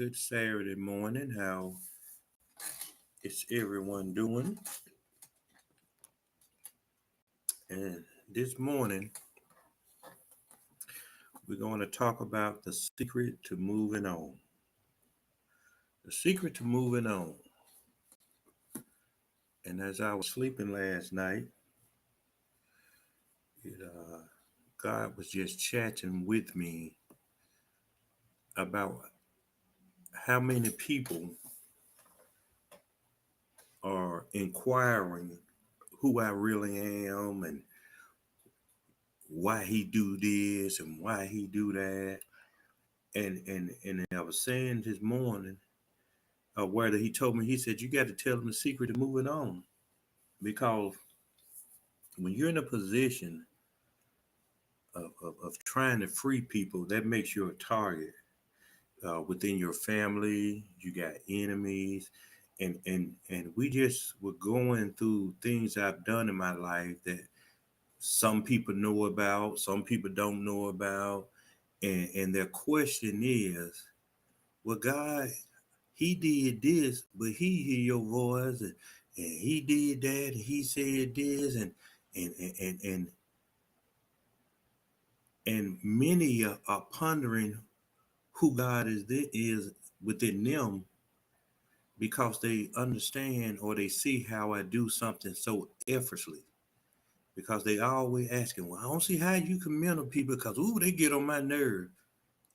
good Saturday morning. How is everyone doing? And this morning, we're going to talk about the secret to moving on. The secret to moving on. And as I was sleeping last night, it, uh, God was just chatting with me about how many people are inquiring who I really am and why he do this and why he do that. And I was saying this morning, whether he told me, he said, you got to tell them the secret to moving on. Because when you're in a position of trying to free people, that makes you a target. Within your family, you got enemies. And we just were going through things I've done in my life that some people know about, some people don't know about. And their question is, well, God, he did this, but he hear your voice, and he did that, and he said this, and and and and, and many are pondering who God is within them because they understand or they see how I do something so effortlessly. Because they always asking, well, I don't see how you can mentor people because ooh, they get on my nerve.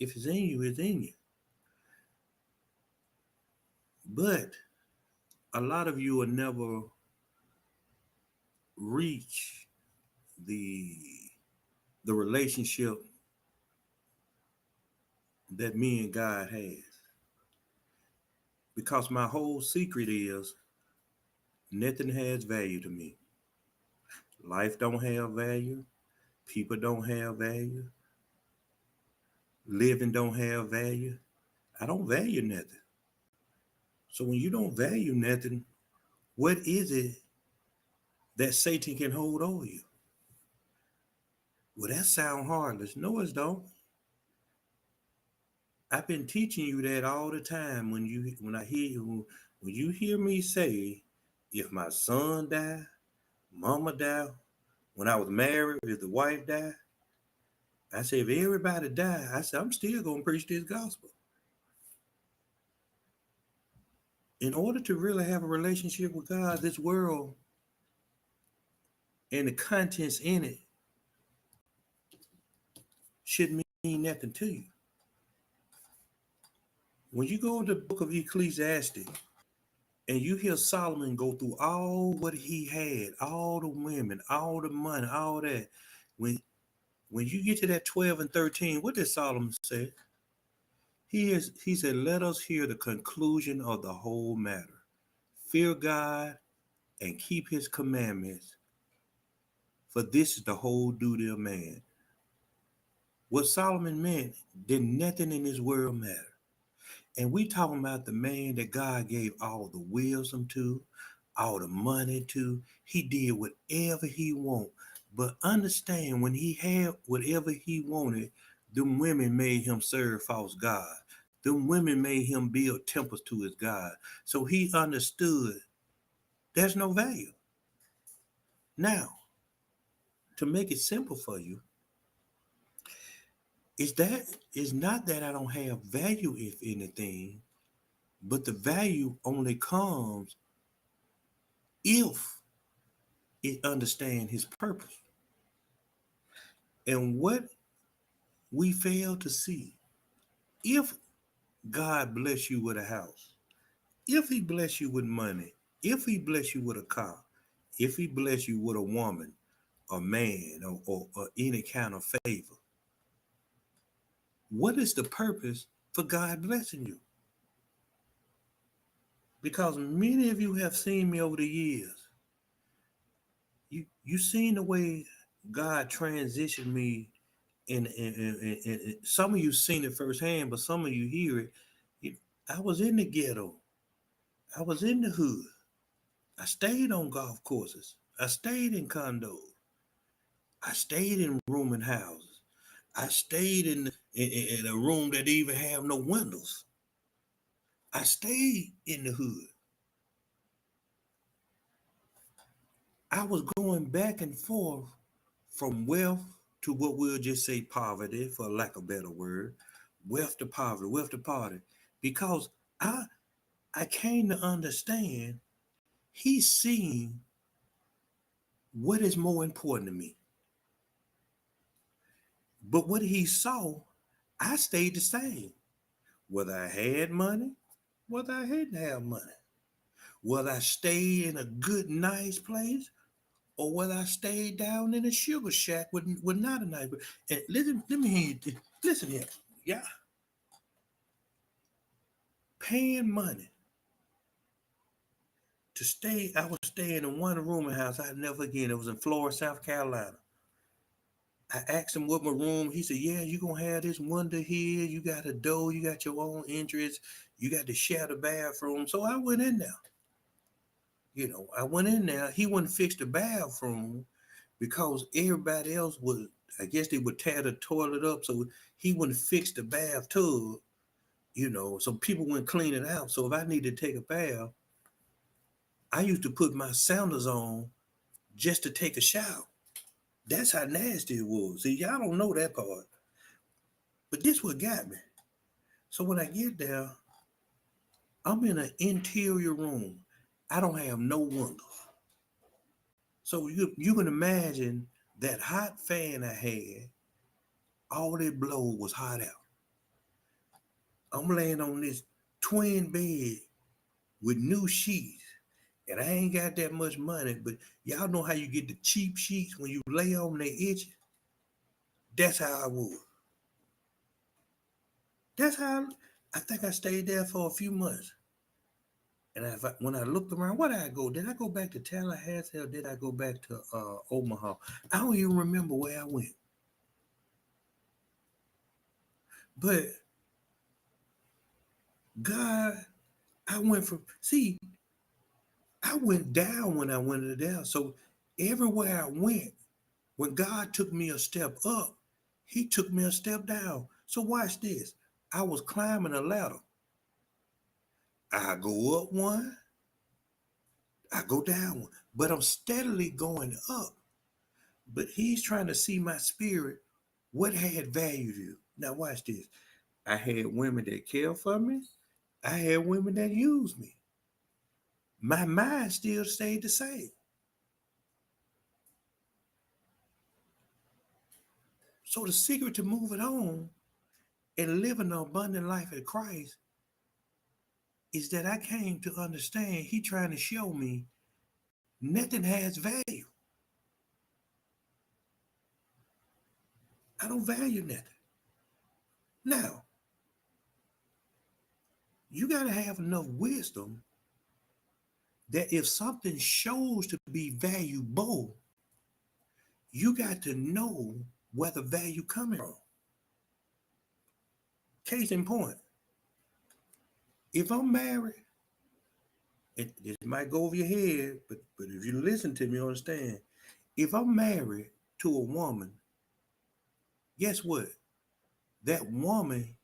If it's in you, it's in you. But a lot of you will never reach the the relationship that me and God has. Because my whole secret is nothing has value to me. Life don't have value. People don't have value. Living don't have value. I don't value nothing. So when you don't value nothing, what is it that Satan can hold over you? Well, that sound heartless. No, it don't. I've been teaching you that all the time. When you hear me say, if my son die, mama die, when I was married, if the wife died, I said, if everybody die, I said, I'm still going to preach this gospel. In order to really have a relationship with God, this world and the contents in it should mean nothing to you. When you go to the book of Ecclesiastes and you hear Solomon go through all what he had, all the women, all the money, all that, when you get to that 12 and 13, what did Solomon say? He said, let us hear the conclusion of the whole matter. Fear God and keep his commandments, for this is the whole duty of man. What Solomon meant, did nothing in this world matter. And we talking about the man that God gave all the wisdom to, all the money to. He did whatever he wanted. But understand, when he had whatever he wanted, them women made him serve false God. Them women made him build temples to his God. So he understood there's no value. Now, to make it simple for you, is not that I don't have value, if anything, but the value only comes if it understand his purpose. And what we fail to see, if God bless you with a house, if he bless you with money, if he bless you with a car, if he bless you with a woman, a man, or any kind of favor, what is the purpose for God blessing you? Because many of you have seen me over the years. You seen the way God transitioned me, and some of you seen it firsthand, but some of you hear it. I was in the ghetto. I was in the hood. I stayed on golf courses. I stayed in condos. I stayed in rooming houses. I stayed in a room that even have no windows. I stayed in the hood. I was going back and forth from wealth to what we'll just say poverty, for lack of a better word, wealth to poverty, because I came to understand he's seeing what is more important to me. But what he saw, I stayed the same. Whether I had money, whether I didn't have money, whether I stayed in a good, nice place, or whether I stayed down in a sugar shack with not a nice place. And listen, let me hear you. Listen here. Yeah. Paying money to stay. I was staying in one rooming house I never again. It was in Florida, South Carolina. I asked him what my room. He said, "Yeah, you gonna have this wonder here. You got a door. You got your own entrance. You got to share the bathroom." So I went in there. I went in there. He wouldn't fix the bathroom because everybody else would. I guess they would tear the toilet up, so he wouldn't fix the bathtub. So people wouldn't clean it out. So if I needed to take a bath, I used to put my sandals on just to take a shower. That's how nasty it was. See, y'all don't know that part. But this what got me. So when I get there, I'm in an interior room. I don't have no windows. So you can imagine that hot fan I had, all it blow was hot out. I'm laying on this twin bed with new sheets. And I ain't got that much money, but y'all know how you get the cheap sheets when you lay on they itch. That's how I was. That's how I think I stayed there for a few months. And when I looked around, where did I go? Did I go back to Tallahassee or did I go back to Omaha? I don't even remember where I went. But God, I went down when I went down. So everywhere I went, when God took me a step up, he took me a step down. So watch this. I was climbing a ladder. I go up one, I go down one, but I'm steadily going up. But he's trying to see my spirit, what had value to you. Now watch this. I had women that care for me. I had women that use me. My mind still stayed the same. So the secret to moving on and living an abundant life in Christ is that I came to understand he trying to show me nothing has value. I don't value nothing. Now, you got to have enough wisdom that if something shows to be valuable, you got to know where the value coming from. Case in point, if I'm married, and this might go over your head, but if you listen to me, understand. If I'm married to a woman, guess what? That woman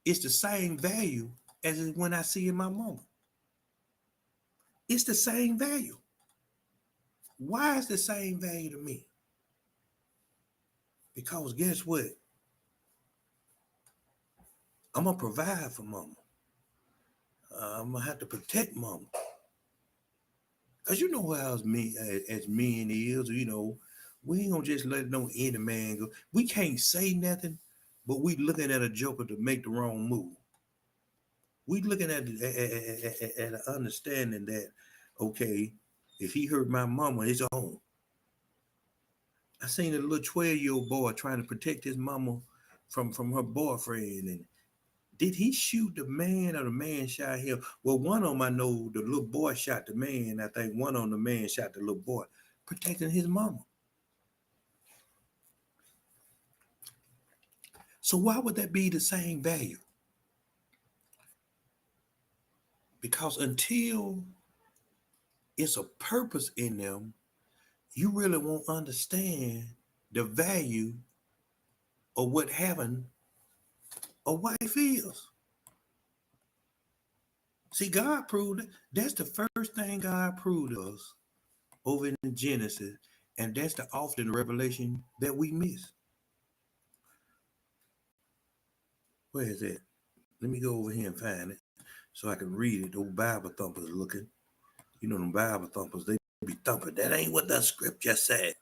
is the same value as when I see in my mama. It's the same value. Why is the same value to me? Because guess what? I'm gonna provide for mama. I'm gonna have to protect mama. Cause you know how as men is, we ain't gonna just let no any man go. We can't say nothing, but we looking at a joker to make the wrong move. We looking at an understanding that, okay, if he hurt my mama, it's on. I seen a little 12-year-old boy trying to protect his mama from her boyfriend. And did he shoot the man or the man shot him? Well, one of them I know the little boy shot the man. I think one on the man shot the little boy, protecting his mama. So why would that be the same value? Because until it's a purpose in them, you really won't understand the value of what having a wife is. See, God proved it. That's the first thing God proved to us over in Genesis, and that's the often revelation that we miss. Where is it? Let me go over here and find it so I can read it. Those Bible thumpers looking. You know them Bible thumpers, they be thumping. That ain't what the scripture said.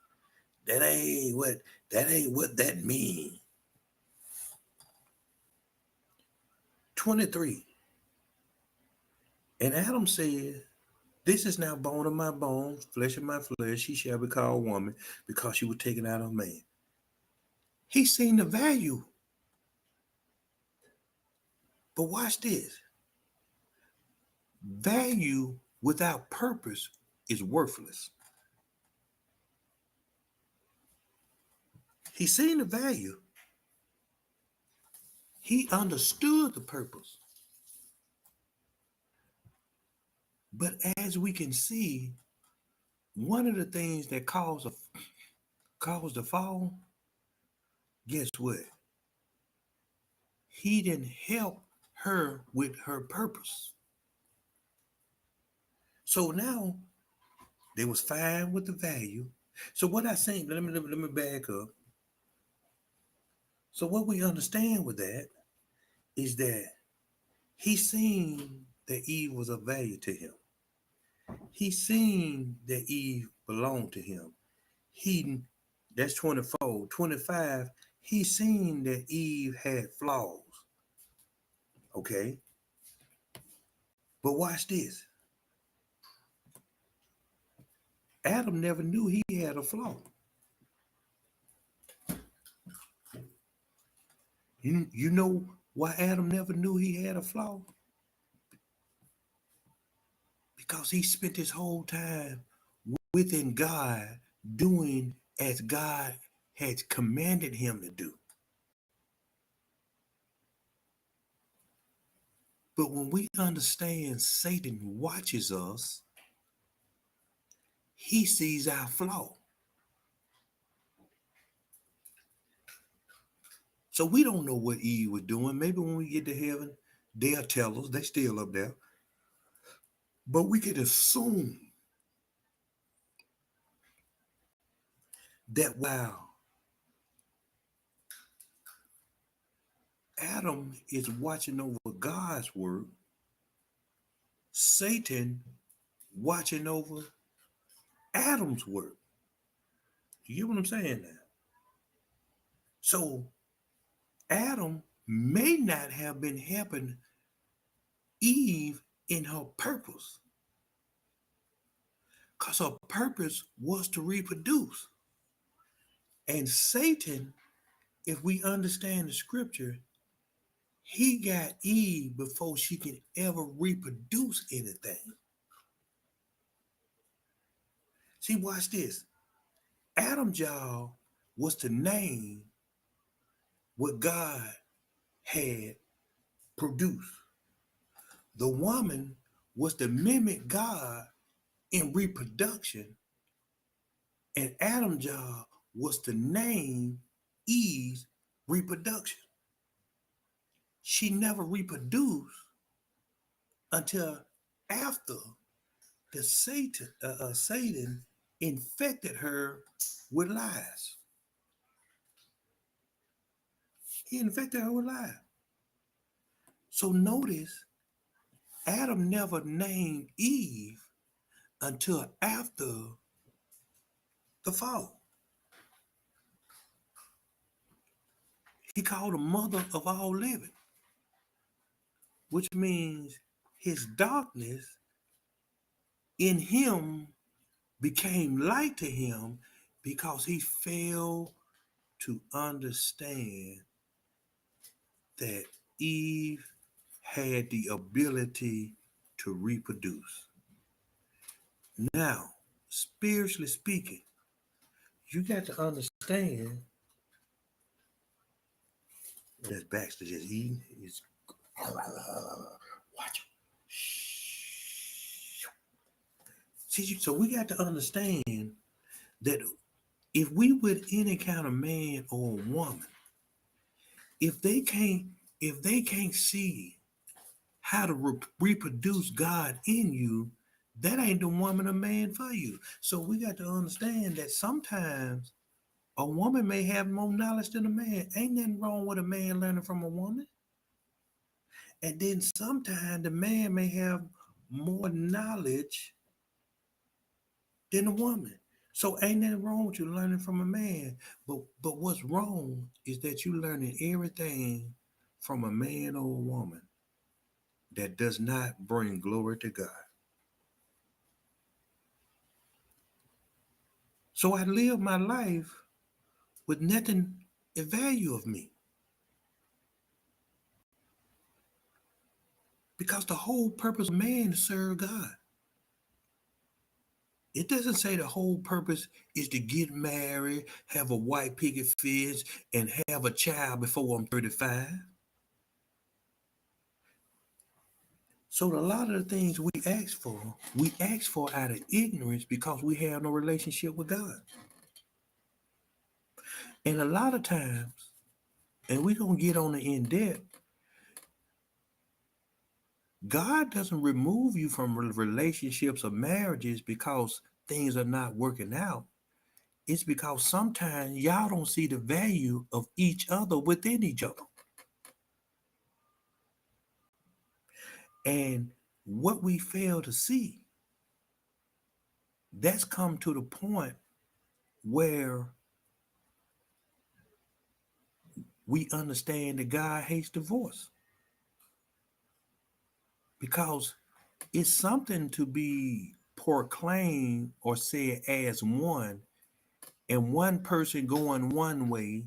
That ain't what that mean. 23. And Adam said, this is now bone of my bones, flesh of my flesh. She shall be called woman because she was taken out of man. He seen the value. But watch this. Value without purpose is worthless. He seen the value. He understood the purpose. But as we can see, one of the things that caused the fall, guess what? He didn't help her with her purpose. So now they was fine with the value. So what I think, let me back up. So what we understand with that is that he seen that Eve was of value to him. He seen that Eve belonged to him. That's 24. 25, he seen that Eve had flaws. Okay? But watch this. Adam never knew he had a flaw. You know why Adam never knew he had a flaw? Because he spent his whole time within God doing as God had commanded him to do. But when we understand Satan watches us, he sees our flaw. So we don't know what Eve was doing. Maybe when we get to heaven, they'll tell us. They're still up there. But we can assume that while Adam is watching over God's work, Satan watching over Adam's work. You get what I'm saying now? So Adam may not have been helping Eve in her purpose, because her purpose was to reproduce. And Satan, if we understand the scripture, he got Eve before she could ever reproduce anything. See, watch this. Adam's job was to name what God had produced. The woman was to mimic God in reproduction, and Adam's job was to name Eve's reproduction. She never reproduced until after the Satan infected her with lies. He infected her with lies. So notice, Adam never named Eve until after the fall. He called her mother of all living, which means his darkness in him became light to him because he failed to understand that Eve had the ability to reproduce. Now, spiritually speaking, you got to understand that's Baxter just eating. It's watch him. See, so we got to understand that if we with any kind of man or woman, if they can't see how to reproduce God in you, that ain't the woman or man for you. So we got to understand that sometimes a woman may have more knowledge than a man. Ain't nothing wrong with a man learning from a woman. And then sometimes the man may have more knowledge than a woman. So ain't nothing wrong with you learning from a man. But what's wrong is that you learning everything from a man or a woman that does not bring glory to God. So I live my life with nothing of value of me. Because the whole purpose of man is to serve God. It doesn't say the whole purpose is to get married, have a white picket fence, and have a child before I'm 35. So a lot of the things we ask for out of ignorance because we have no relationship with God. And a lot of times, and we're going to get on the in-depth, God doesn't remove you from relationships or marriages because things are not working out. It's because sometimes y'all don't see the value of each other within each other. And what we fail to see, that's come to the point where we understand that God hates divorce. Because it's something to be proclaimed or said as one, and one person going one way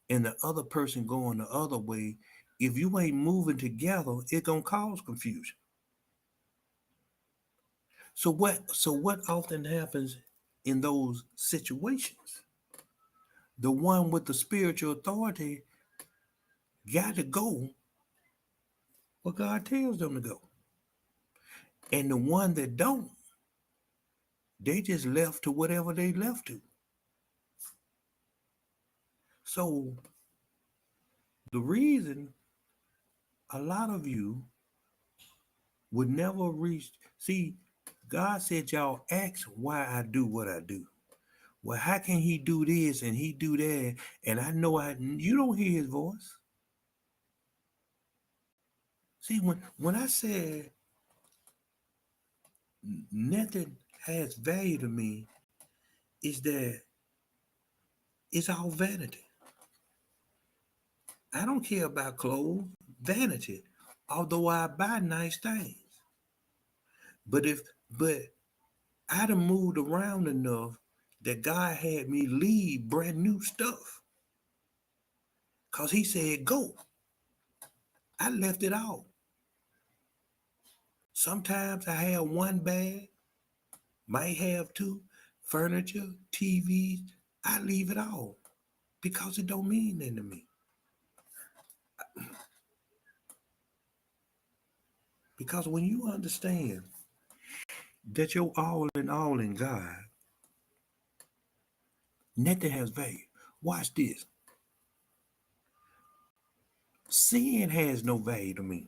and the other person going the other way. If you ain't moving together, it's gonna cause confusion. So what often happens in those situations? The one with the spiritual authority got to go where God tells them to go. And the one that don't, they just left to whatever they left to. So the reason a lot of you would never reach, see, God said, y'all ask why I do what I do. Well, how can he do this and he do that? And I know you don't hear his voice. See, when I said nothing has value to me, is that it's all vanity. I don't care about clothes, vanity, although I buy nice things. But I done moved around enough that God had me leave brand new stuff. Cause he said, go. I left it all. Sometimes I have one bag, might have two, furniture, TVs. I leave it all because it don't mean anything to me. Because when you understand that you're all in God, nothing has value. Watch this. Sin has no value to me.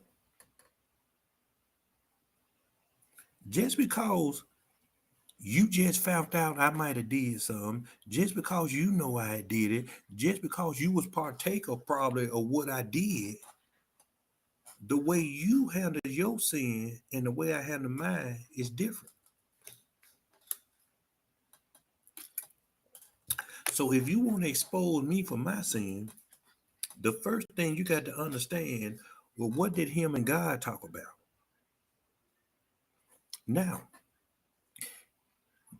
Just because you just found out I might have did something, just because you know I did it, just because you was partaker probably of what I did, the way you handle your sin and the way I handle mine is different. So if you want to expose me for my sin, the first thing you got to understand, well, what did him and God talk about? Now,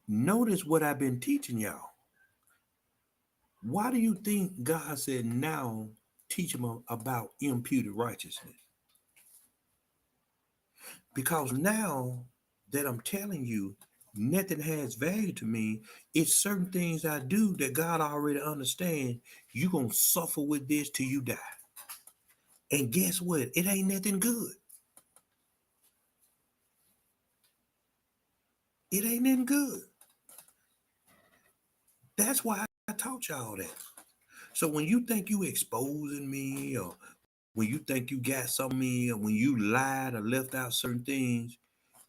notice what I've been teaching y'all. Why do you think God said now teach them about imputed righteousness? Because now that I'm telling you, nothing has value to me. It's certain things I do that God already understands. You're going to suffer with this till you die. And guess what? It ain't nothing good. It ain't nothing good. That's why I taught y'all that. So when you think you exposing me or when you think you got something in, when you lied or left out certain things,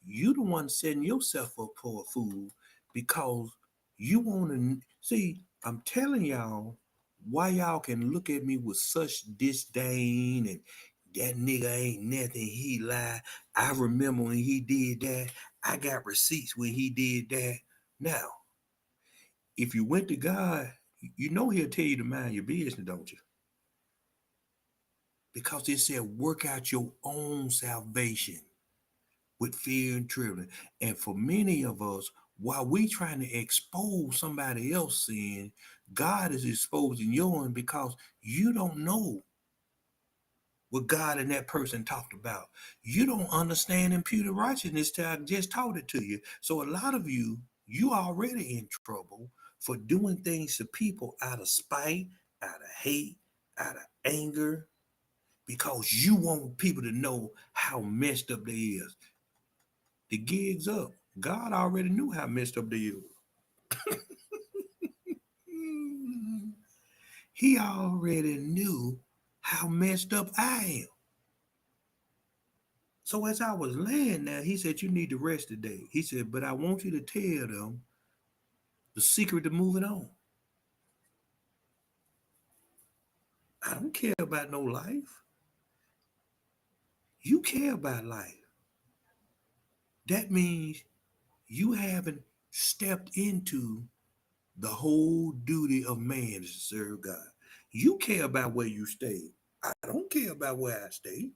you the one setting yourself up for a fool because you want to see. I'm telling y'all why y'all can look at me with such disdain and that nigga ain't nothing. He lied. I remember when he did that. I got receipts when he did that. Now, if you went to God, you know he'll tell you to mind your business, don't you? Because it said, work out your own salvation with fear and trembling. And for many of us, while we trying to expose somebody else's sin, God is exposing yours because you don't know what God and that person talked about. You don't understand imputed righteousness till I just taught it to you. So a lot of you already in trouble for doing things to people out of spite, out of hate, out of anger, because you want people to know how messed up they is. The gig's up. God already knew how messed up they is. He already knew how messed up I am. So as I was laying there, he said, you need to rest today. He said, but I want you to tell them the secret to moving on. I don't care about no life. You care about life. That means you haven't stepped into the whole duty of man is to serve God. You care about where you stay. I don't care about where I stay.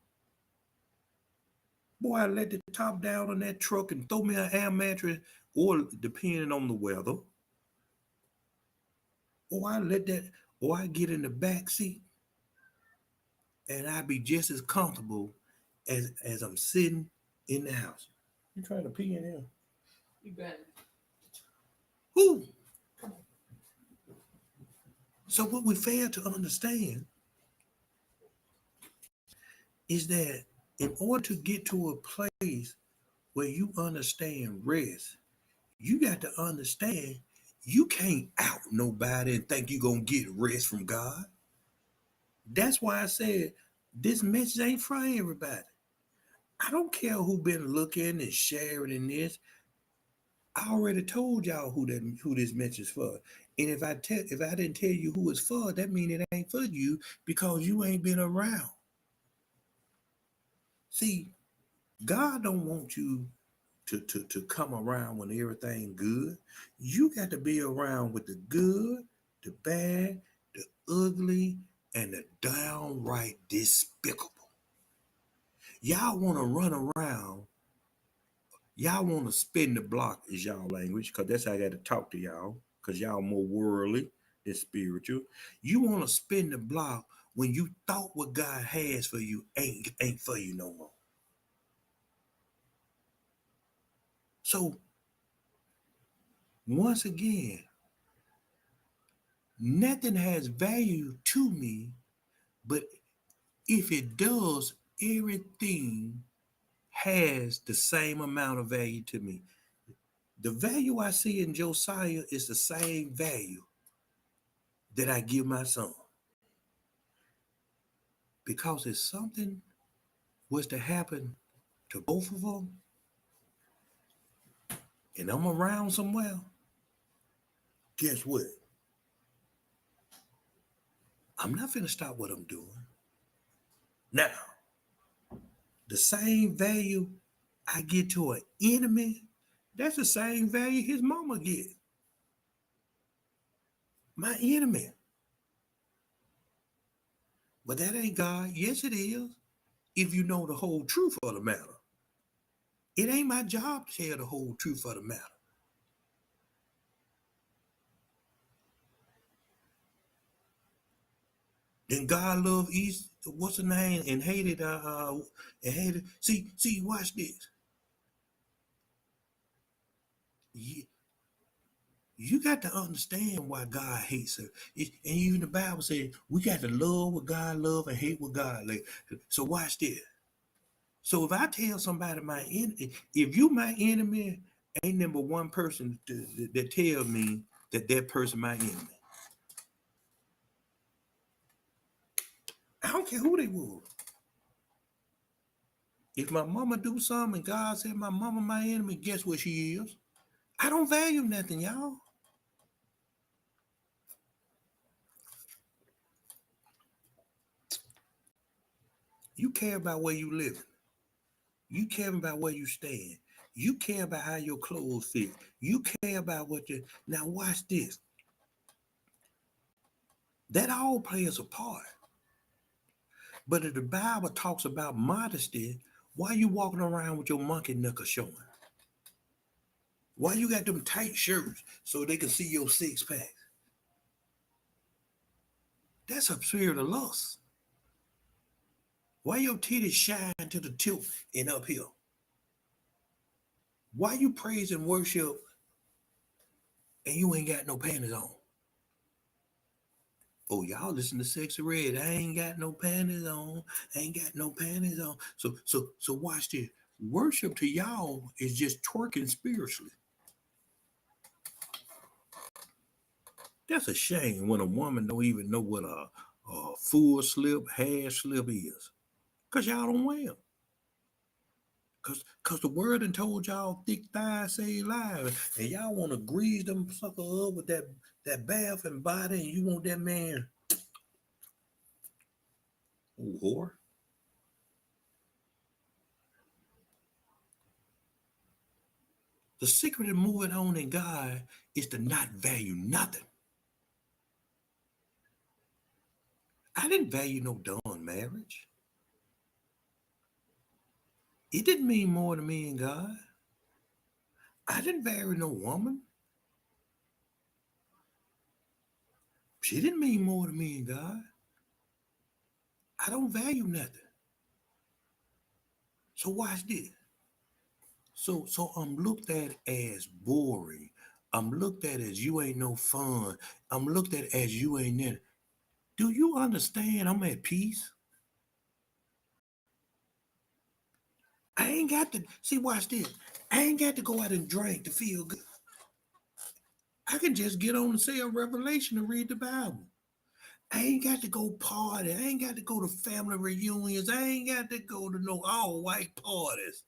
Boy, I let the top down on that truck and throw me an air mattress, or depending on the weather, or I let that, or I get in the back seat and I be just as comfortable as I'm sitting in the house. You trying to pee in here? You better. Who? So what we fail to understand is that in order to get to a place where you understand rest, you got to understand you can't out nobody and think you're going to get rest from God. That's why I said this message ain't for everybody. I don't care who been looking and sharing this. I already told y'all who this message is for. And if I didn't tell you who it's for, that means it ain't for you because you ain't been around. See, God don't want you to come around when everything good. You got to be around with the good, the bad, the ugly, and the downright despicable. Y'all want to run around. Y'all want to spin the block is y'all language, because that's how I got to talk to y'all, because y'all more worldly than spiritual. You want to spin the block when you thought what God has for you ain't for you no more. So once again, nothing has value to me, but if it does, everything has the same amount of value to me. The value I see in Josiah is the same value that I give my son. Because if something was to happen to both of them and I'm around somewhere, guess what? I'm not finna stop what I'm doing. Now, the same value I get to an enemy, that's the same value his mama get. My enemy. But that ain't God. Yes, it is. If you know the whole truth of the matter. It ain't my job to tell the whole truth of the matter. Then God loved East, what's the name, and hated and hated. See, watch this. You got to understand why God hates her. And even the Bible says we got to love what God love and hate what God like. So watch this. So if I tell somebody my enemy, if you my enemy, ain't number one person that tell me that person my enemy. I don't care who they were. If my mama do something and God said my mama my enemy, guess what she is? I don't value nothing, y'all. You care about where you live. You care about where you stand. You care about how your clothes fit. You care about what you. Now watch this. That all plays a part. But if the Bible talks about modesty, why you walking around with your monkey knuckles showing? Why you got them tight shirts so they can see your six pack? That's a spirit of lust. Why your titties shine to the tilt and uphill? Why you praise and worship and you ain't got no panties on? Oh, y'all listen to Sexy Red. I ain't got no panties on. I ain't got no panties on. So watch this. Worship to y'all is just twerking spiritually. That's a shame when a woman don't even know what a full slip, half slip is. Because y'all don't wear them. Cause the word done told y'all thick thighs save lives. And y'all want to grease them sucker up with that bath and body, and you want that man, oh, whore. The secret of moving on in God is to not value nothing. I didn't value no darn marriage. It didn't mean more to me in God. I didn't value no woman. She didn't mean more to me in God. I don't value nothing. So watch this. So I'm looked at as boring. I'm looked at as you ain't no fun. I'm looked at as you ain't in. Do you understand I'm at peace? I ain't got to see, watch this. I ain't got to go out and drink to feel good. I can just get on and say a revelation and read the Bible. I ain't got to go party. I ain't got to go to family reunions. I ain't got to go to no all white parties.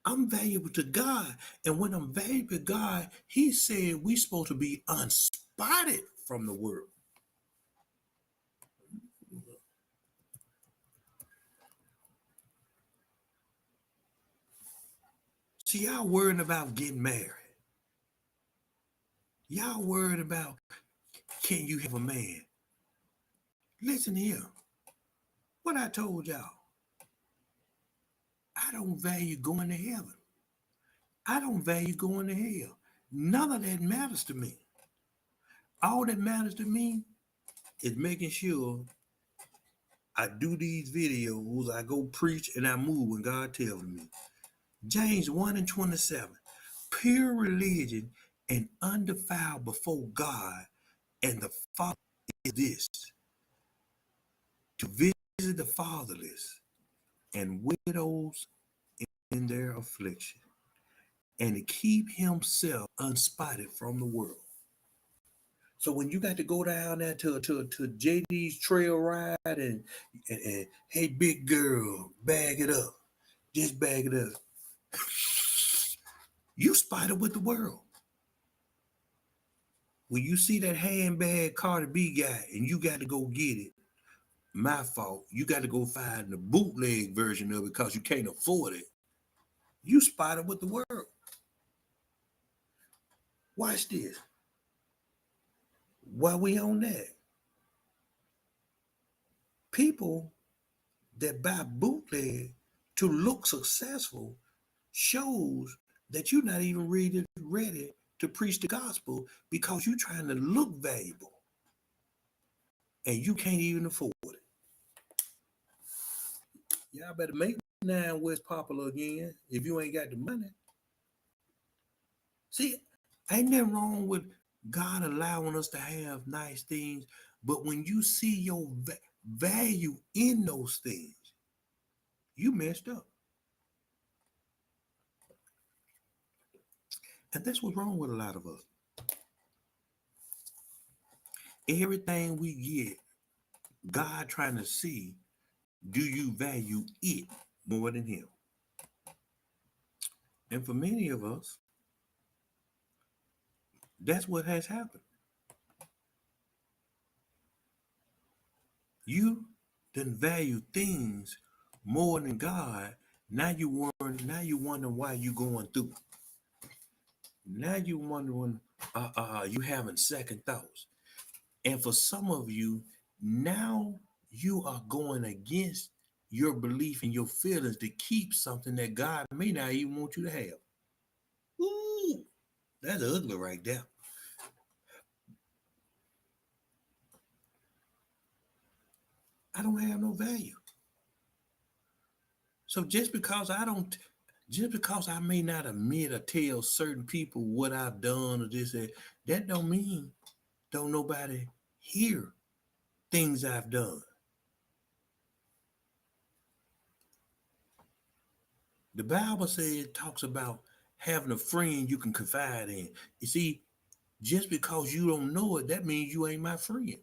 I'm valuable to God. And when I'm valuable to God, He said we supposed to be unspotted from the world. See, y'all worried about getting married. Y'all worried about can you have a man? Listen here. What I told y'all. I don't value going to heaven. I don't value going to hell. None of that matters to me. All that matters to me is making sure I do these videos, I go preach, and I move when God tells me. James 1 and 27. Pure religion and undefiled before God and the Father is this, to visit the fatherless and widows in their affliction, and to keep himself unspotted from the world. So when you got to go down there to JD's trail ride and hey big girl, bag it up. Just bag it up. You spotted with the world. When you see that handbag Cardi B guy and you got to go get it, my fault. You got to go find the bootleg version of it because you can't afford it. You spotted with the world. Watch this. While we on that, people that buy bootleg to look successful shows that you're not even really ready to preach the gospel because you're trying to look valuable and you can't even afford it. Y'all better make Nine West popular again if you ain't got the money. See, ain't nothing wrong with God allowing us to have nice things, but when you see your value in those things, you messed up. And that's what's wrong with a lot of us. Everything we get, God trying to see do you value it more than him? And for many of us, that's what has happened. You didn't value things more than God. Now you wonder why you going through. Now you wondering, you having second thoughts. And for some of you, now you are going against your belief and your feelings to keep something that God may not even want you to have. Ooh, that's ugly right there. I don't have no value. So just because I may not admit or tell certain people what I've done or this, that don't mean don't nobody hear things I've done. The Bible says talks about having a friend you can confide in. You see, just because you don't know it, that means you ain't my friend.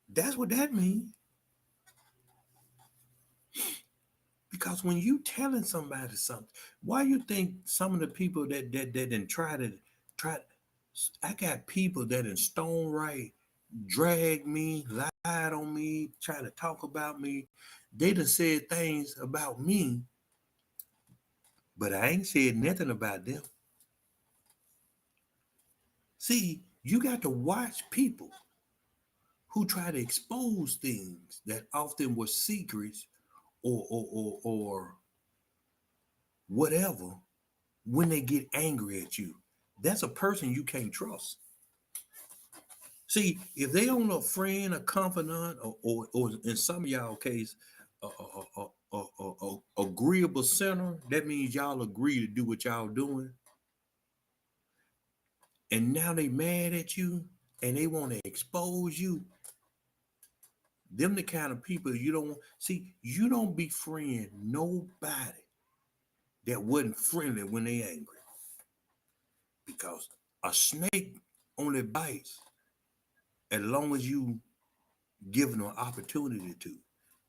That's what that means. Because when you telling somebody something, why you think some of the people that didn't try, I got people that in stone right drag me, lied on me, try to talk about me. They done said things about me, but I ain't said nothing about them. See, you got to watch people who try to expose things that often were secrets or whatever when they get angry at you. That's a person you can't trust. See, if they own a friend, a confidant, or in some of y'all case, a agreeable center, that means y'all agree to do what y'all doing. And now they mad at you and they want to expose you. Them the kind of people you don't see. You don't befriend nobody that wasn't friendly when they angry, because a snake only bites as long as you give them an opportunity to.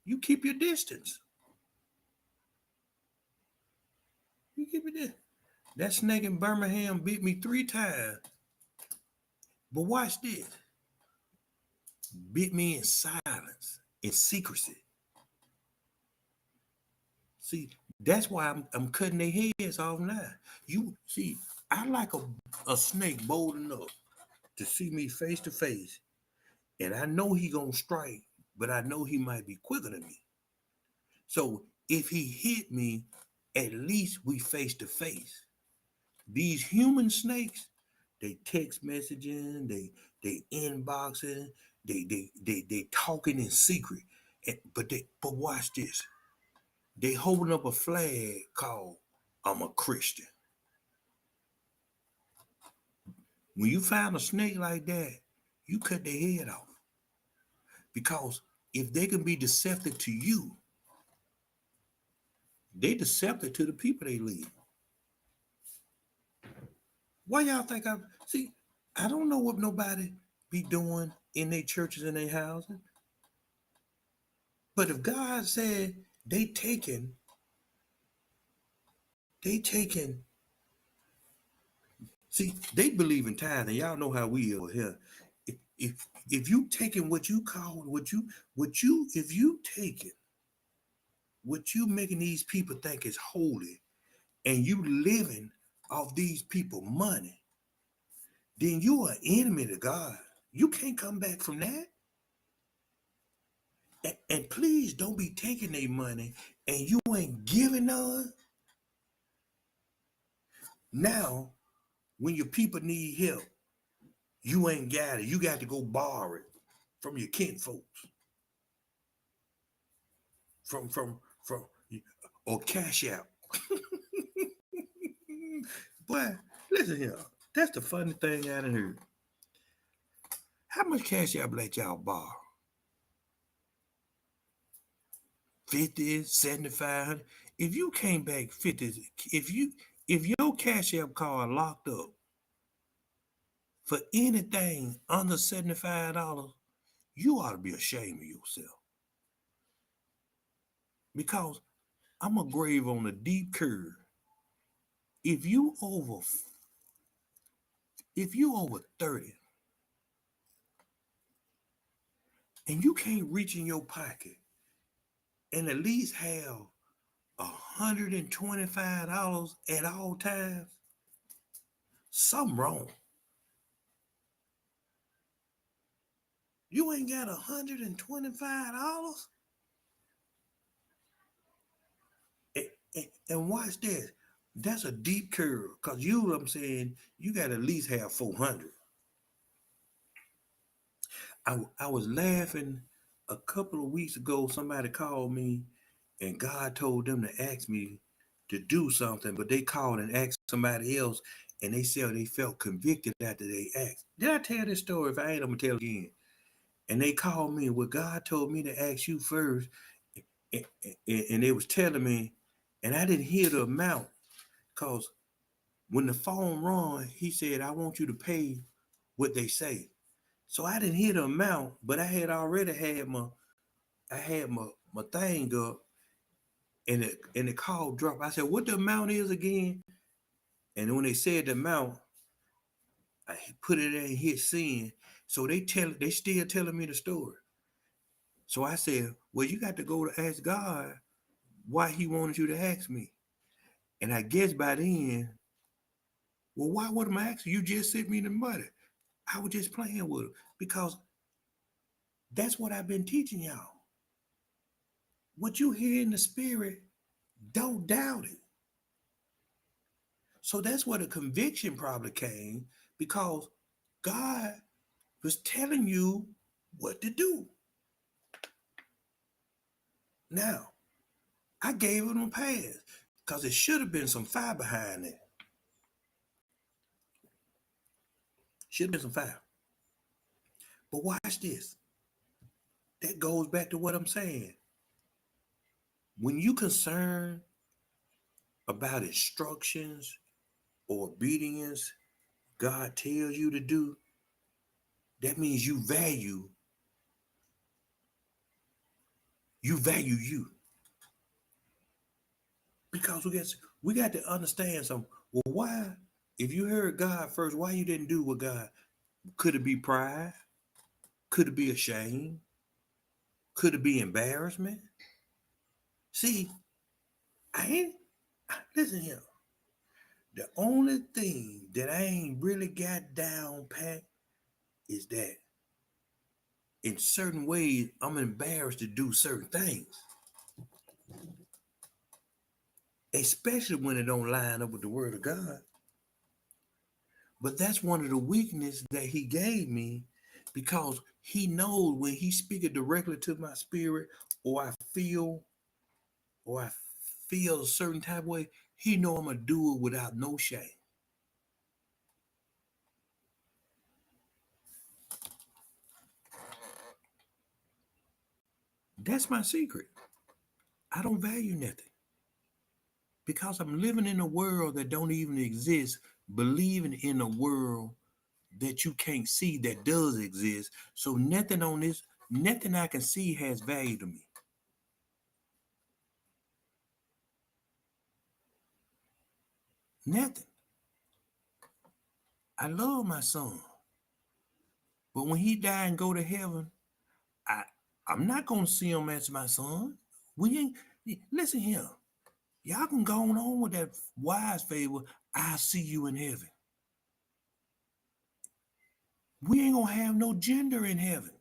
You keep your distance. You keep it there. That snake in Birmingham bit me 3 times, but watch this. Bit me in silence, in secrecy. See, that's why I'm cutting their heads off now. You see, I like a snake bold enough to see me face to face, and I know he gonna strike, but I know he might be quicker than me. So if he hit me, at least we face to face. These human snakes, they text messaging, they inboxing, they talking in secret. But watch this. They holding up a flag called "I'm a Christian." When you find a snake like that, you cut their head off. Because if they can be deceptive to you, they deceptive to the people they lead. Why y'all think I see? I don't know what nobody be doing in their churches and their houses. But if God said they taking, see, they believe in tithing. Y'all know how we over here. If you taking what you call if you taking what you making these people think is holy, and you living off these people money, then you are enemy to God. You can't come back from that. And please don't be taking their money and you ain't giving none. Now, when your people need help, you ain't got it. You got to go borrow it from your kinfolks, from or cash out. Boy, listen here. That's the funny thing I done heard. How much cash out let y'all borrow? 50, 75. If you came back 50, if your cash app card locked up, for anything under $75, you ought to be ashamed of yourself. Because I'm a grave on a deep curve. If you over if you over 30 and you can't reach in your pocket and at least have $125 at all times, something wrong. You ain't got $125? And watch this. That's a deep curve. Because you know what I'm saying, you got to at least have 400. I was laughing a couple of weeks ago. Somebody called me and God told them to ask me to do something, but they called and asked somebody else and they said they felt convicted after they asked. Did I tell this story? If I ain't, I'm going to tell it again. And they called me, well, God told me to ask you first. And they was telling me, and I didn't hear the amount because when the phone rang, he said, I want you to pay what they say. So I didn't hear the amount, but I had already had my thing up and the call dropped. I said, what the amount is again? And when they said the amount, I put it in and hit send. So they still telling me the story. So I said, well, you got to go to ask God why he wanted you to ask me. And I guess by then, well, why would I ask you? You just sent me the money. I was just playing with him because that's what I've been teaching y'all. What you hear in the spirit, don't doubt it. So that's where the conviction probably came because God was telling you what to do. Now, I gave him a pass because it should have been some fire behind it. Should have been some fire. But watch this. That goes back to what I'm saying. When you concerned about instructions or obedience God tells you to do, that means you value you. Because we got to understand something. Well, why, if you heard God first, why you didn't do what God? Could it be pride? Could it be a shame? Could it be embarrassment? See, listen here. The only thing that I ain't really got down pat is that in certain ways, I'm embarrassed to do certain things. Especially when it don't line up with the word of God. But that's one of the weaknesses that he gave me because he knows when he speaks directly to my spirit or I feel a certain type of way, he know I'm going to do it without no shame. That's my secret. I don't value nothing because I'm living in a world that don't even exist, believing in a world that you can't see that does exist. So nothing I can see has value to me. Nothing. I love my son. But when he die and go to heaven, I'm not gonna see him as my son. We ain't listen here. Y'all can go on with that wise favor. I'll see you in heaven. We ain't gonna have no gender in heaven.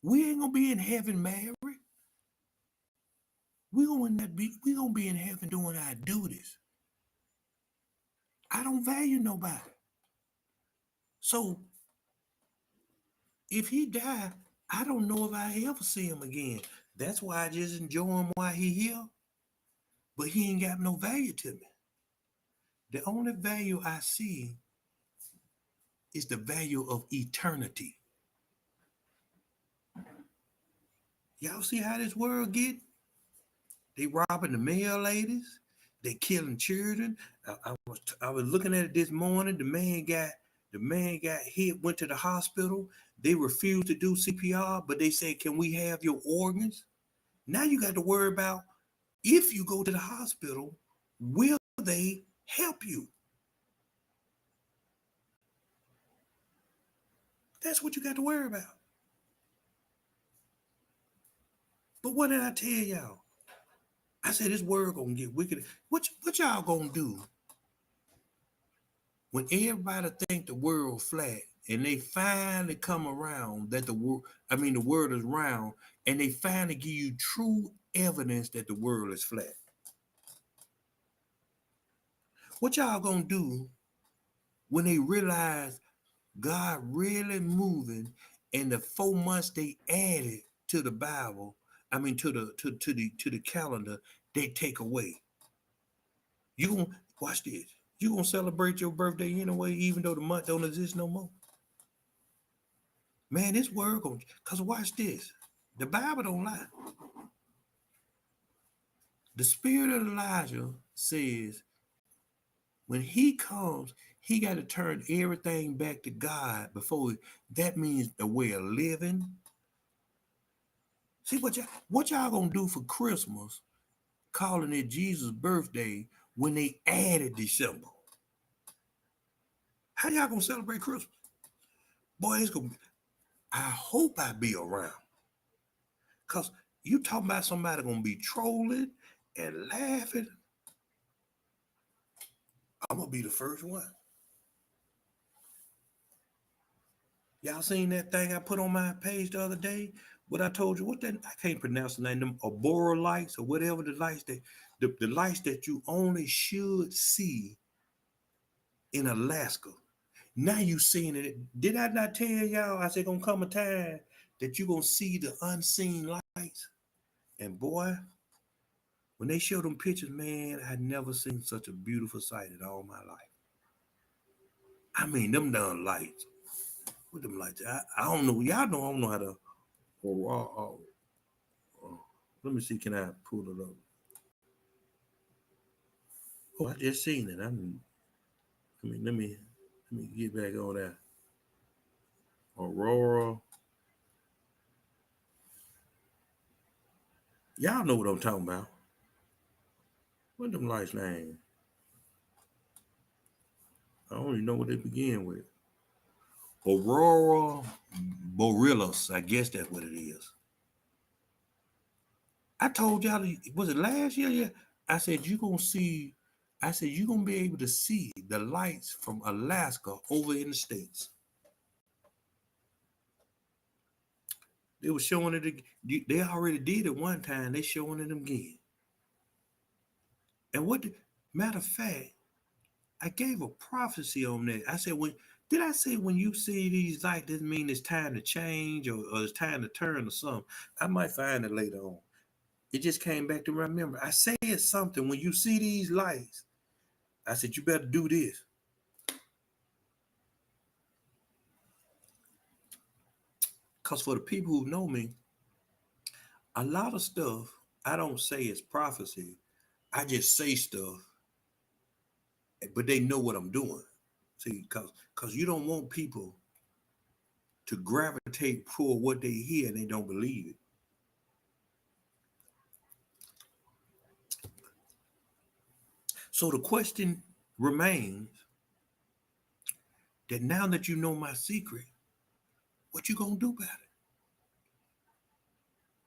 We ain't gonna be in heaven married. We gonna be in heaven doing our duties. I don't value nobody. So if he died, I don't know if I ever see him again. That's why I just enjoy him while he here. But he ain't got no value to me. The only value I see is the value of eternity. Y'all see how this world get? They robbing the mail ladies. They killing children. I was looking at it this morning. The man got The man got hit, went to the hospital. They refused to do CPR, but they said, "Can we have your organs?" Now you got to worry about if you go to the hospital, will they help you? That's what you got to worry about. But what did I tell y'all? I said this world gonna get wicked. What y'all gonna do when everybody think the world flat and they finally come around that the world, the world is round, and they finally give you true evidence that the world is flat? What y'all gonna do when they realize God really moving and the 4 months they added to the Bible, to the calendar, they take away? You gonna watch this. You gonna celebrate your birthday anyway, even though the month don't exist no more. Man, this world gonna, cause watch this. The Bible don't lie. The spirit of Elijah says when he comes, he got to turn everything back to God before that means the way of living. See what y'all gonna do for Christmas, calling it Jesus' birthday when they added December? How y'all gonna celebrate Christmas? Boy, it's gonna be, I hope I be around. Cause you talking about somebody gonna be trolling and laughing. I'm gonna be the first one. Y'all seen that thing I put on my page the other day? What I told you, what that, I can't pronounce the name, them Aurora lights or whatever, the lights that the lights that you only should see in Alaska. Now you seen it. Did I not tell y'all? I said gonna come a time that you gonna see the unseen lights. And boy, when they show them pictures, man, I never seen such a beautiful sight in all my life. Them darn lights. What them lights? I don't know. Y'all know I don't know how to. Let me see. Can I pull it up? Oh, I just seen it. Let me get back on that. Aurora. Y'all know what I'm talking about. What them lights name? I don't even know what they begin with. Aurora Borealis. I guess that's what it is. I told y'all, was it last year? Yeah. I said you're gonna see. I said you're gonna be able to see the lights from Alaska over in the States. They were showing it. They already did it one time. They showing it again. And matter of fact, I gave a prophecy on that. I said, did I say when you see these lights, doesn't mean it's time to change or it's time to turn or something? I might find it later on. It just came back to remember. I said something when you see these lights. I said, you better do this. Because for the people who know me, a lot of stuff I don't say is prophecy. I just say stuff, but they know what I'm doing. See, because you don't want people to gravitate toward what they hear and they don't believe it. So the question remains that now that you know my secret, what you gonna do about it?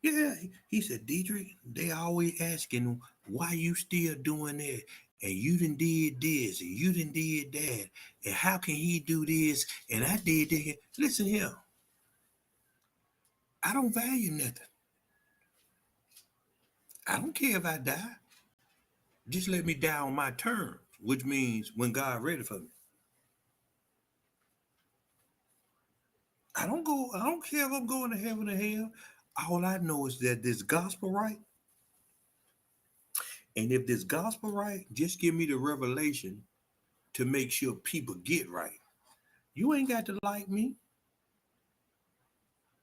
Yeah, he said, Dietrich, they always asking why you still doing that, and you done did this, and you done did that, and how can he do this, and I did that. Listen here, I don't value nothing. I don't care if I die. Just let me die on my terms, which means when God ready for me. I don't care if I'm going to heaven or hell. All I know is that this gospel right. And if this gospel right, just give me the revelation to make sure people get right. You ain't got to like me.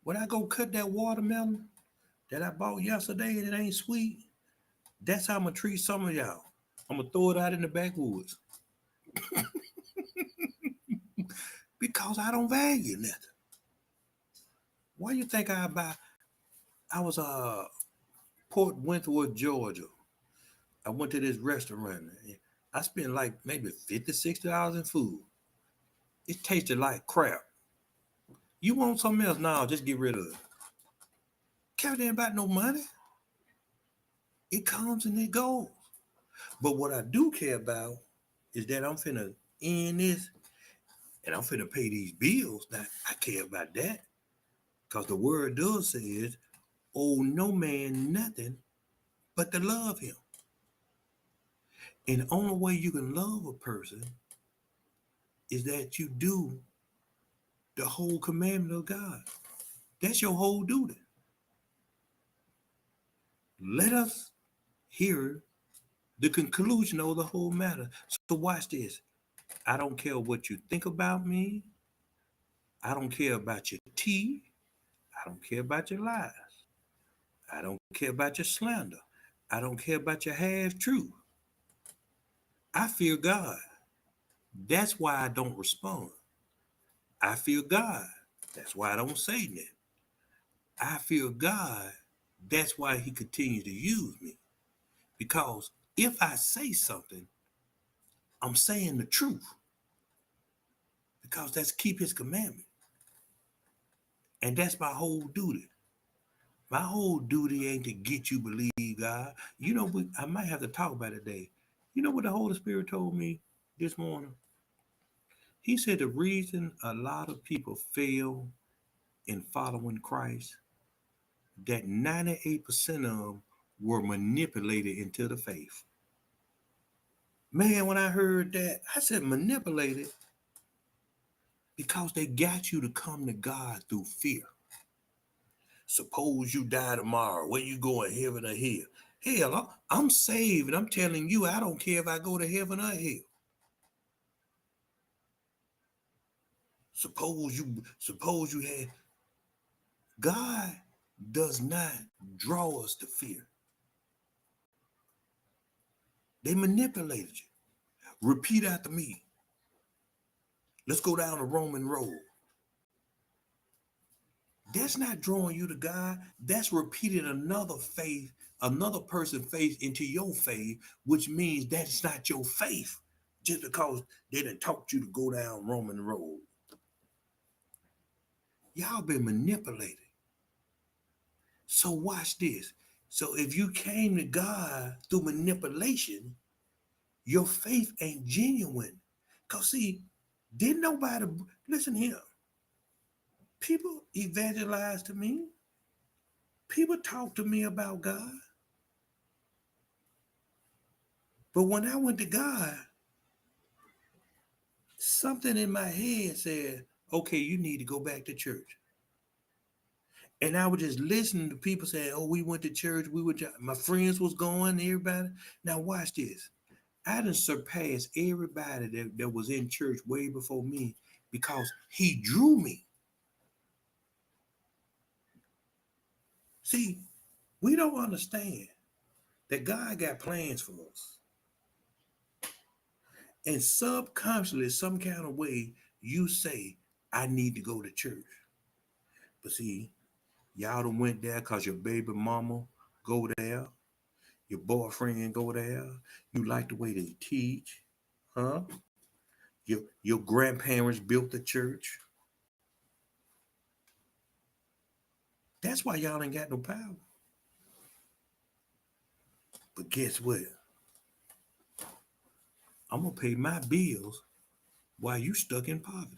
When I go cut that watermelon that I bought yesterday and it ain't sweet, that's how I'm gonna treat some of y'all. I'm gonna throw it out in the backwoods. Because I don't value nothing. Why you think I buy? I was Port Wentworth, Georgia. I went to this restaurant. I spent like maybe $50, $60 in food. It tasted like crap. You want something else? No, just get rid of it. Care ain't about no money. It comes and it goes. But what I do care about is that I'm finna end this and I'm finna pay these bills. Now I care about that. Because the word does says, owe no man nothing but to love him. And the only way you can love a person is that you do the whole commandment of God. That's your whole duty. Let us hear the conclusion of the whole matter. So watch this. I don't care what you think about me. I don't care about your tea. I don't care about your lies. I don't care about your slander. I don't care about your half truth. I fear God. That's why I don't respond. I fear God. That's why I don't say that. I fear God. That's why he continues to use me. Because if I say something, I'm saying the truth. Because that's keep his commandment. And that's my whole duty. My whole duty ain't to get you believe God. You know, I might have to talk about it today. You know what the Holy Spirit told me this morning? He said the reason a lot of people fail in following Christ, that 98% of them were manipulated into the faith. Man, when I heard that, I said manipulated because they got you to come to God through fear. Suppose you die tomorrow. Where you going, heaven or hell? Hell, I'm saved, and I'm telling you, I don't care if I go to heaven or hell. Suppose you had. God does not draw us to fear. They manipulated you. Repeat after me. Let's go down the Roman road. That's not drawing you to God. That's repeating another faith, another person's faith into your faith, which means that's not your faith just because they done taught you to go down Roman road. Y'all been manipulated. So watch this. So if you came to God through manipulation, your faith ain't genuine. Because see, didn't nobody, listen here, people evangelize to me. People talk to me about God. But when I went to God, something in my head said, okay, you need to go back to church. And I was just listening to people saying, oh, we went to church. My friends was going, everybody. Now watch this. I done surpassed everybody that was in church way before me because he drew me. See, we don't understand that God got plans for us. And subconsciously, some kind of way, you say, I need to go to church. But see, y'all done went there because your baby mama go there, your boyfriend go there, you like the way they teach, huh? Your grandparents built the church. That's why y'all ain't got no power. But guess what? I'm gonna pay my bills while you stuck in poverty.